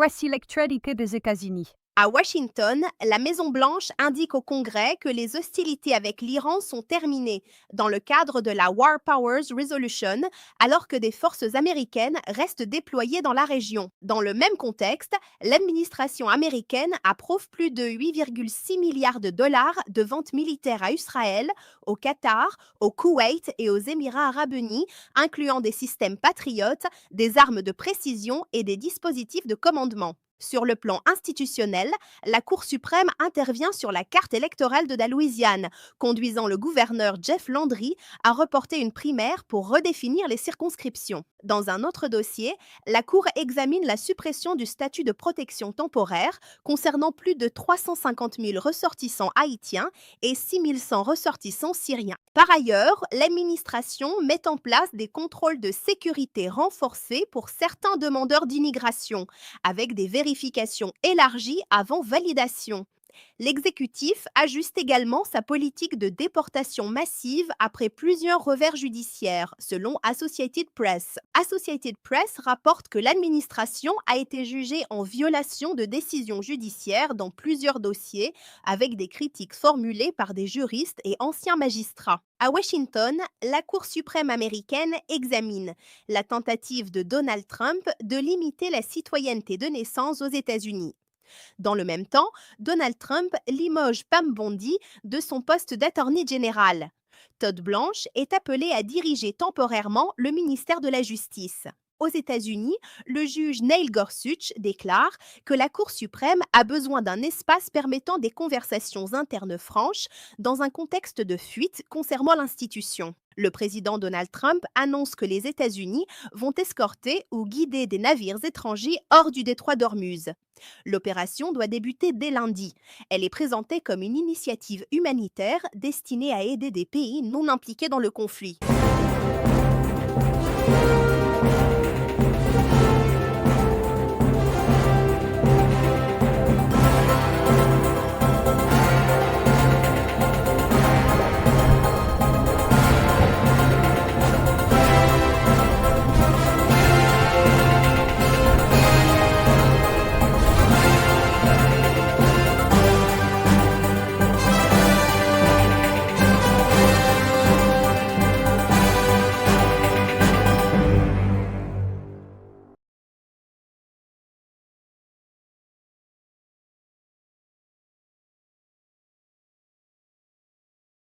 Voici l'actualité des États-Unis. À Washington, la Maison-Blanche indique au Congrès que les hostilités avec l'Iran sont terminées dans le cadre de la War Powers Resolution, alors que des forces américaines restent déployées dans la région. Dans le même contexte, l'administration américaine approuve plus de 8,6 milliards de dollars de ventes militaires à Israël, au Qatar, au Koweït et aux Émirats arabes unis, incluant des systèmes patriotes, des armes de précision et des dispositifs de commandement. Sur le plan institutionnel, la Cour suprême intervient sur la carte électorale de la Louisiane, conduisant le gouverneur Jeff Landry à reporter une primaire pour redéfinir les circonscriptions. Dans un autre dossier, la Cour examine la suppression du statut de protection temporaire concernant plus de 350 000 ressortissants haïtiens et 6 100 ressortissants syriens. Par ailleurs, l'administration met en place des contrôles de sécurité renforcés pour certains demandeurs d'immigration avec des vérifications élargies avant validation. L'exécutif ajuste également sa politique de déportation massive après plusieurs revers judiciaires, selon Associated Press. Associated Press rapporte que l'administration a été jugée en violation de décisions judiciaires dans plusieurs dossiers, avec des critiques formulées par des juristes et anciens magistrats. À Washington, la Cour suprême américaine examine la tentative de Donald Trump de limiter la citoyenneté de naissance aux États-Unis. Dans le même temps, Donald Trump limoge Pam Bondi de son poste d'attorney général. Todd Blanche est appelé à diriger temporairement le ministère de la Justice. Aux États-Unis, le juge Neil Gorsuch déclare que la Cour suprême a besoin d'un espace permettant des conversations internes franches dans un contexte de fuite concernant l'institution. Le président Donald Trump annonce que les États-Unis vont escorter ou guider des navires étrangers hors du détroit d'Ormuz. L'opération doit débuter dès lundi. Elle est présentée comme une initiative humanitaire destinée à aider des pays non impliqués dans le conflit.